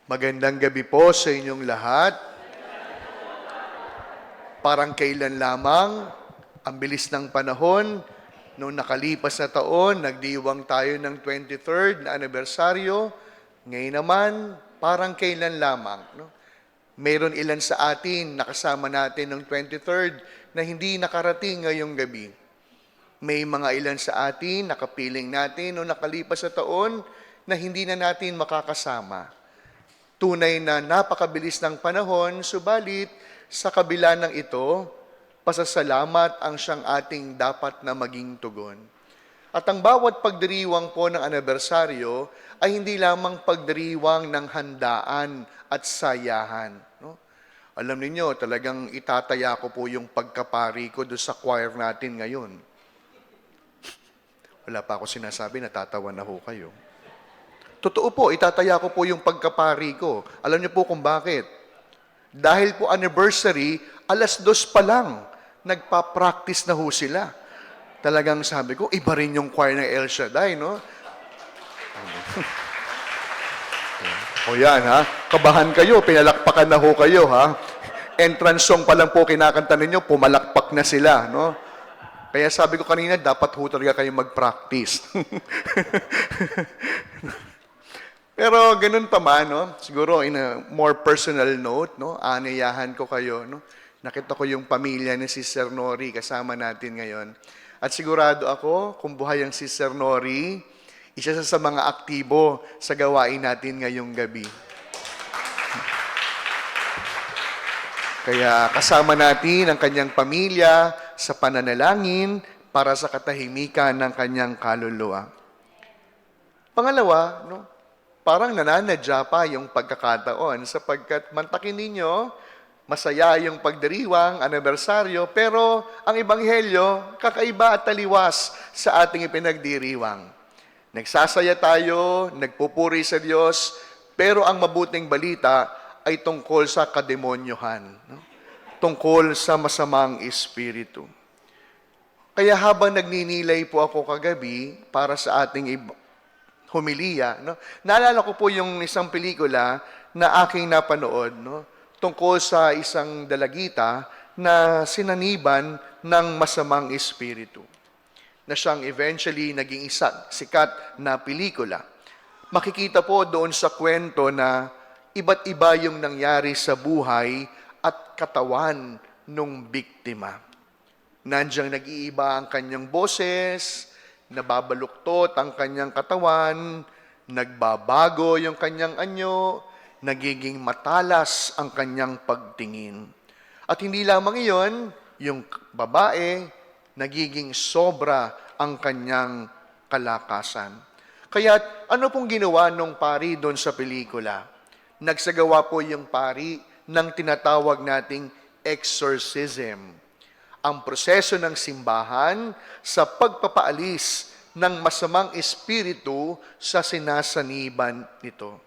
Magandang gabi po sa inyong lahat. Parang kailan lamang, ang bilis ng panahon, noong nakalipas na taon, nagdiwang tayo ng 23rd na anibersaryo. Ngayon naman, parang kailan lamang. No? Mayroon ilan sa atin, nakasama natin ng 23rd, na hindi nakarating ngayong gabi. May mga ilan sa atin, nakapiling natin noong nakalipas na taon, na hindi na natin makakasama. Tunay na napakabilis ng panahon, subalit sa kabila ng ito, pasasalamat ang siyang ating dapat na maging tugon. At ang bawat pagdiriwang po ng anibersaryo ay hindi lamang pagdiriwang ng handaan at sayahan. No? Alam niyo talagang itataya ko po yung pagkapari ko doon sa choir natin ngayon. Wala pa ako sinasabi, natatawa na ho kayo. Totoo po, itataya ko po yung pagkapari ko. Alam niyo po kung bakit? Dahil po anniversary, 2:00 pa lang, nagpa-practice na ho sila. Talagang sabi ko, iba rin yung choir ng El Shaddai, no? O yan, ha? Kabahan kayo, pinalakpakan na ho kayo, ha? Entrance song pa lang po kinakanta ninyo, pumalakpak na sila, no? Kaya sabi ko kanina, dapat ho talaga kayo mag-practice. Pero ganun pa man, no? Siguro in a more personal note, no? Anayahan ko kayo, no? Nakita ko yung pamilya ni Sister Nori kasama natin ngayon. At sigurado ako, kung buhay ang Sister Nori, isa sa mga aktibo sa gawain natin ngayong gabi. Kaya kasama natin ang kanyang pamilya sa pananalangin para sa katahimikan ng kanyang kaluluwa. Pangalawa, no? Parang nananadya pa yung pagkakataon sapagkat mantakin ninyo, masaya yung pagdiriwang, anibersaryo, pero ang ebanghelyo, kakaiba at taliwas sa ating ipinagdiriwang. Nagsasaya tayo, nagpupuri sa Diyos, pero ang mabuting balita ay tungkol sa kademonyohan, no? Tungkol sa masamang espiritu. Kaya habang nagninilay po ako kagabi para sa ating humiliya, no? Naalala ko po yung isang pelikula na aking napanood, no? Tungkol sa isang dalagita na sinaniban ng masamang espiritu, na siyang eventually naging sikat na pelikula. Makikita po doon sa kwento na iba't iba yung nangyari sa buhay at katawan ng biktima. Nandiyan nag-iiba ang kanyang boses, nababaluktot ang kanyang katawan, nagbabago yung kanyang anyo, nagiging matalas ang kanyang pagtingin. At hindi lamang iyon, yung babae, nagiging sobra ang kanyang kalakasan. Kaya ano pong ginawa nung pari doon sa pelikula? Nagsagawa po yung pari ng tinatawag nating exorcism. Ang proseso ng simbahan sa pagpapaalis ng masamang espiritu sa sinasaniban nito.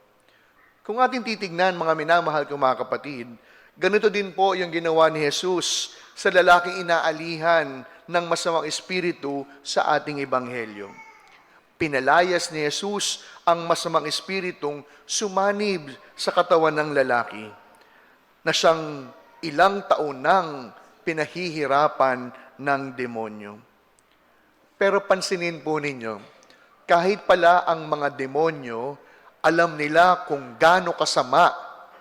Kung ating titignan, mga minamahal kong mga kapatid, ganito din po yung ginawa ni Jesus sa lalaking inaalihan ng masamang espiritu sa ating ebanghelyo. Pinalayas ni Jesus ang masamang espiritong sumanib sa katawan ng lalaki, na siyang ilang taon nang pinahihirapan ng demonyo. Pero pansinin po ninyo, kahit pala ang mga demonyo, alam nila kung gaano kasama,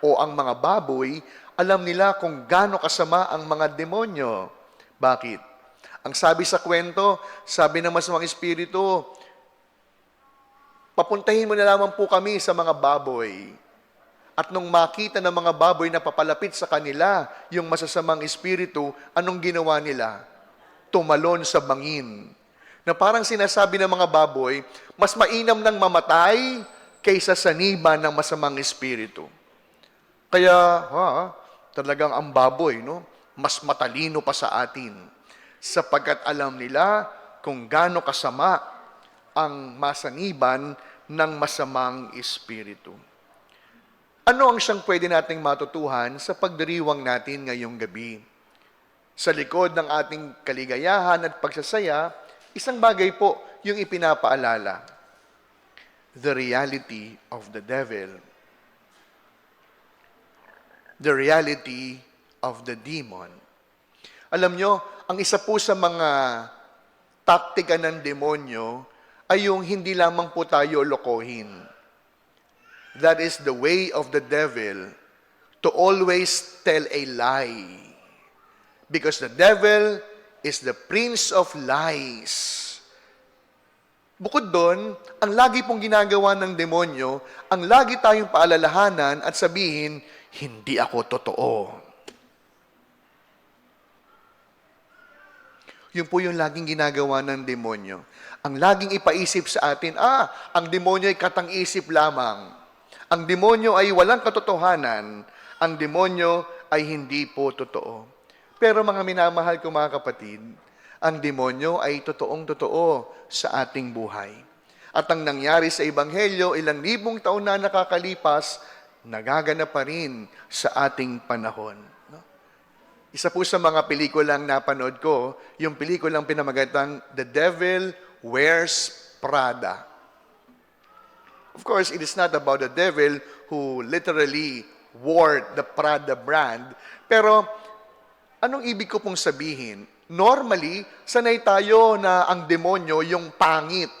o ang mga baboy, alam nila kung gaano kasama ang mga demonyo. Bakit? Ang sabi sa kwento, sabi ng masamang espiritu, papuntahin mo na lamang po kami sa mga baboy. At nung makita ng mga baboy na papalapit sa kanila, yung masasamang espiritu, anong ginawa nila? Tumalon sa bangin. Na parang sinasabi ng mga baboy, mas mainam nang mamatay kaysa saniban ng masamang espiritu. Kaya, talagang ang baboy, no? Mas matalino pa sa atin. Sapagkat alam nila kung gaano kasama ang masaniban ng masamang espiritu. Ano ang siyang pwede nating matutuhan sa pagdiriwang natin ngayong gabi? Sa likod ng ating kaligayahan at pagsasaya, isang bagay po yung ipinapaalala. The reality of the devil. the reality of the demon. Alam nyo, ang isa po sa mga taktika ng demonyo ay yung hindi lamang po tayo lokohin. That is the way of the devil to always tell a lie. Because the devil is the prince of lies. Bukod doon, ang lagi pong ginagawa ng demonyo, ang lagi tayong paalalahanan at sabihin, hindi ako totoo. Yun po yung laging ginagawa ng demonyo. Ang laging ipaisip sa atin, ang demonyo ay katang-isip lamang. Ang demonyo ay walang katotohanan. Ang demonyo ay hindi po totoo. Pero mga minamahal ko mga kapatid, ang demonyo ay totoong-totoo sa ating buhay. At ang nangyari sa Ebanghelyo, ilang libong taon na nakakalipas, nagaganap pa rin sa ating panahon. Isa po sa mga pelikulang napanood ko, yung pelikulang pinamagatang The Devil Wears Prada. Of course, it is not about the devil who literally wore the Prada brand. Pero, anong ibig ko pong sabihin? Normally, sanay tayo na ang demonyo yung pangit,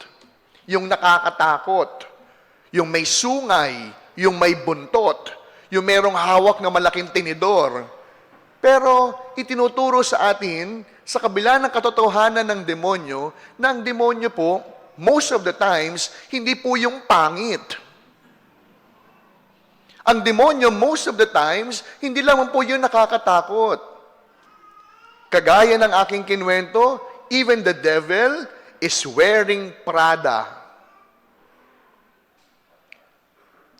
yung nakakatakot, yung may sungay, yung may buntot, yung merong hawak na malaking tinidor. Pero itinuturo sa atin, sa kabila ng katotohanan ng demonyo, na ang demonyo po, most of the times, hindi po yung pangit. Ang demonyo, most of the times, hindi lamang po yung nakakatakot. Kagaya ng aking kinwento, even the devil is wearing Prada.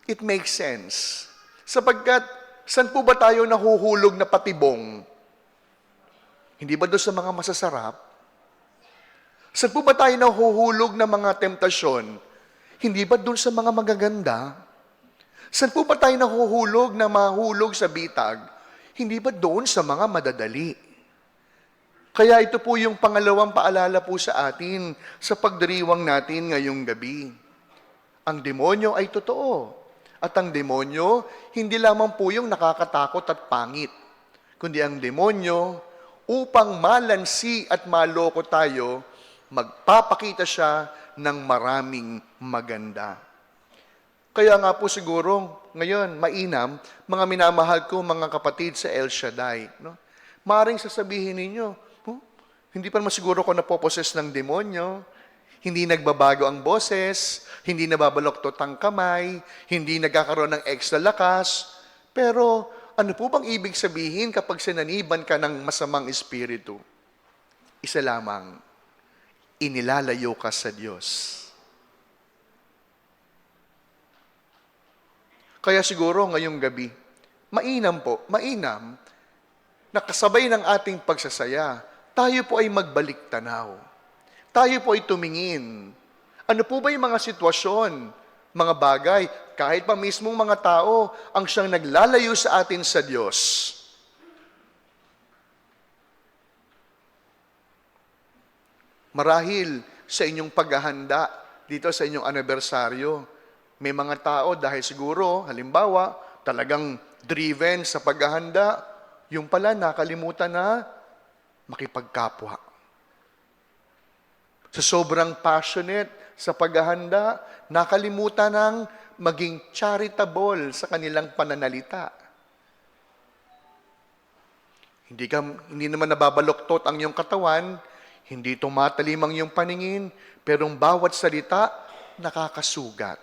It makes sense. Sapagkat, saan po ba tayo nahuhulog na patibong? Hindi ba doon sa mga masasarap? Saan po ba tayo nahuhulog na mga temptasyon? Hindi ba doon sa mga magaganda? Saan po ba tayo nahuhulog na mahulog sa bitag? Hindi ba doon sa mga madadali? Kaya ito po yung pangalawang paalala po sa atin sa pagdiriwang natin ngayong gabi. Ang demonyo ay totoo. At ang demonyo, hindi lamang po yung nakakatakot at pangit, kundi ang demonyo, upang malansi at maloko tayo, magpapakita siya ng maraming maganda. Kaya nga po siguro, ngayon, mainam, mga minamahal ko, mga kapatid sa El Shaddai, no? Maring sasabihin ninyo, hindi pa naman siguro ko napoposes ng demonyo, hindi nagbabago ang boses, hindi nababaloktot ang kamay, hindi nagkakaroon ng extra lakas. Pero ano po bang ibig sabihin kapag sinaniban ka ng masamang espiritu? Isa lamang, inilalayo ka sa Diyos. Kaya siguro ngayong gabi, mainam na kasabay ng ating pagsasaya, tayo po ay magbalik tanaw. Tayo po ay tumingin. Ano po ba yung mga sitwasyon, mga bagay, kahit pa mismong mga tao, ang siyang naglalayo sa atin sa Diyos? Marahil sa inyong paghahanda dito sa inyong anibersaryo, may mga tao dahil siguro, halimbawa, talagang driven sa paghahanda, yung pala nakalimutan na makipagkapwa. Sa sobrang passionate sa paghahanda, nakalimutan ng maging charitable sa kanilang pananalita. Hindi naman nababaloktot ang iyong katawan, hindi tumatalim ang iyong paningin, pero ang bawat salita, nakakasugat,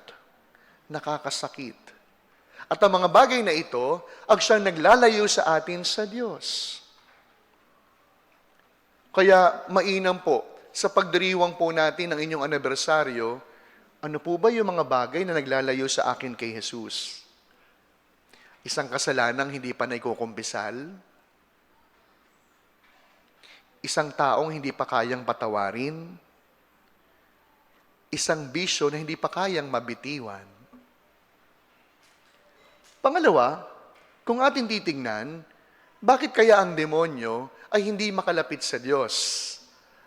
nakakasakit. At ang mga bagay na ito, ang siyang naglalayo sa atin sa Diyos. Kaya mainam po, sa pagdiriwang po natin ng inyong anibersaryo, ano po ba yung mga bagay na naglalayo sa akin kay Jesus? Isang kasalanang hindi pa naikukumpisal? Isang taong hindi pa kayang patawarin? Isang bisyo na hindi pa kayang mabitiwan? Pangalawa, kung ating titingnan, bakit kaya ang demonyo ay hindi makalapit sa Diyos?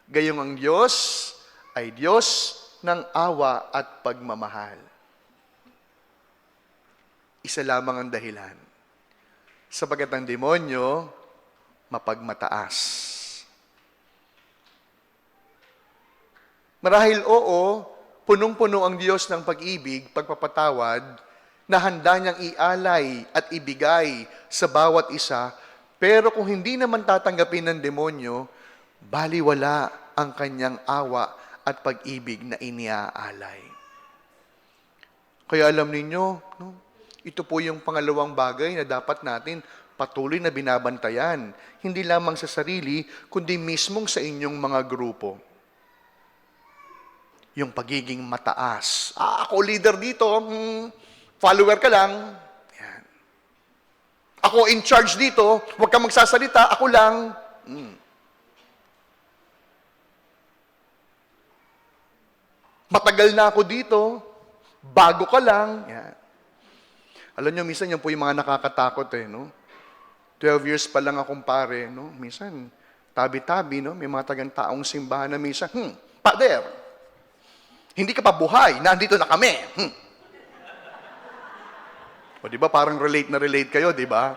Gayong ang Diyos ay Diyos ng awa at pagmamahal. Isa lamang ang dahilan. Sapagkat ang demonyo, mapagmataas. Marahil oo, punong-puno ang Diyos ng pag-ibig, pagpapatawad, na handa niyang ialay at ibigay sa bawat isa, pero kung hindi naman tatanggapin ng demonyo, baliwala ang kanyang awa at pag-ibig na iniaalay. Kaya alam ninyo, no, ito po yung pangalawang bagay na dapat natin patuloy na binabantayan, hindi lamang sa sarili, kundi mismong sa inyong mga grupo. Yung pagiging mataas. Ako leader dito, follower ka lang. Yan. Ako in charge dito, huwag kang magsasalita, ako lang. Matagal na ako dito, bago ka lang. Yan. Alam nyo, minsan yan po yung mga nakakatakot no? 12 years pa lang akong pare, no? Minsan, tabi-tabi, no? May mga tagang-taong simbahan na minsan, Pader, hindi ka pa buhay, nandito na kami. O di ba parang relate na relate kayo, di ba?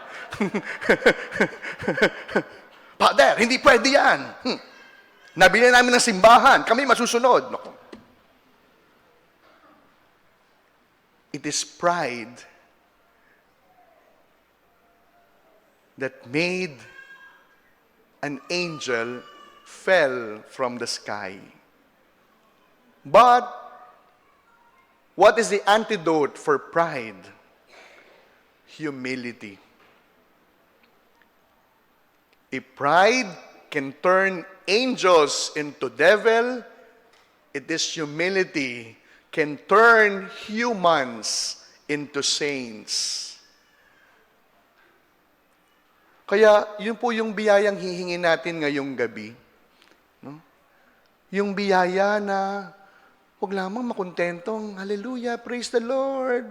Pader, hindi pwede yan. Nabili namin ng simbahan, kami masusunod. Naku. It is pride that made an angel fell from the sky. But, what is the antidote for pride? Humility. If pride can turn angels into devil, it is humility can turn humans into saints. Kaya, yun po yung biyayang hihingin natin ngayong gabi. No? Yung biyaya na huwag lamang makontentong, hallelujah, praise the Lord.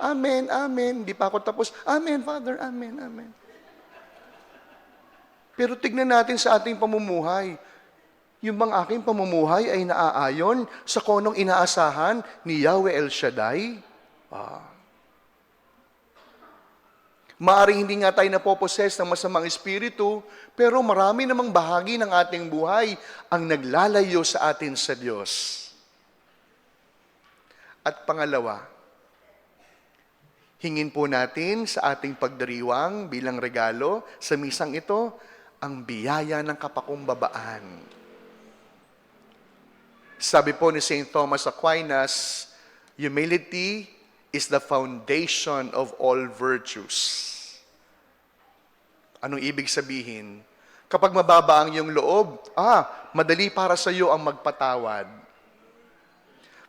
Amen, amen. Di pa ako tapos, amen, Father, amen, amen. Pero tignan natin sa ating pamumuhay. Yung bang aking pamumuhay ay naaayon sa konong inaasahan ni Yahweh El Shaddai? Maaring hindi nga tayo napoposes ng masamang espiritu, pero marami namang bahagi ng ating buhay ang naglalayo sa atin sa Diyos. At pangalawa, hingin po natin sa ating pagdiriwang bilang regalo sa misang ito, ang biyaya ng kapakumbabaan. Sabi po ni St. Thomas Aquinas, humility is the foundation of all virtues. Anong ibig sabihin? Kapag mababa ang iyong loob, madali para sa iyo ang magpatawad.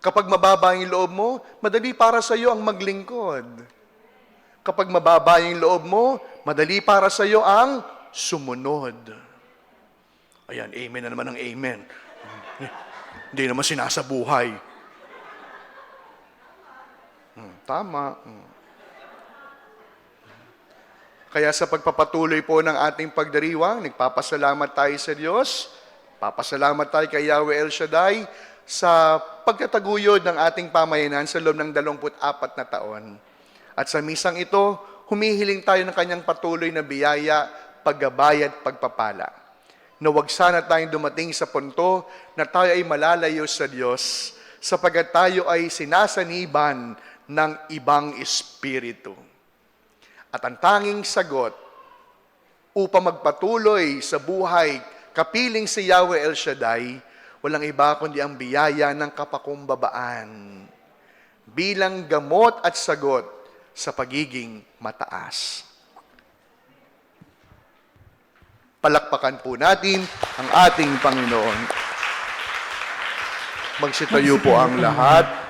Kapag mababa yung loob mo, madali para sa iyo ang maglingkod. Kapag mababa yung loob mo, madali para sa iyo ang sumunod. Ayan, amen na naman ang amen. Hindi naman sinasabuhay. Tama. Kaya sa pagpapatuloy po ng ating pagdiriwang, nagpapasalamat tayo sa Diyos, papasalamat tayo kay Yahweh El Shaddai sa pagkataguyod ng ating pamayanan sa loob ng 24 na taon. At sa misang ito, humihiling tayo ng kanyang patuloy na biyaya, paggabay at pagpapala. Na huwag sana tayong dumating sa punto na tayo ay malalayo sa Diyos sapagkat tayo ay sinasaniban ng ibang espiritu. At ang tanging sagot upang magpatuloy sa buhay kapiling si Yahweh El Shaddai, walang iba kundi ang biyaya ng kapakumbabaan bilang gamot at sagot sa pagiging mataas. Palakpakan po natin ang ating Panginoon. Magsitayo po ang lahat.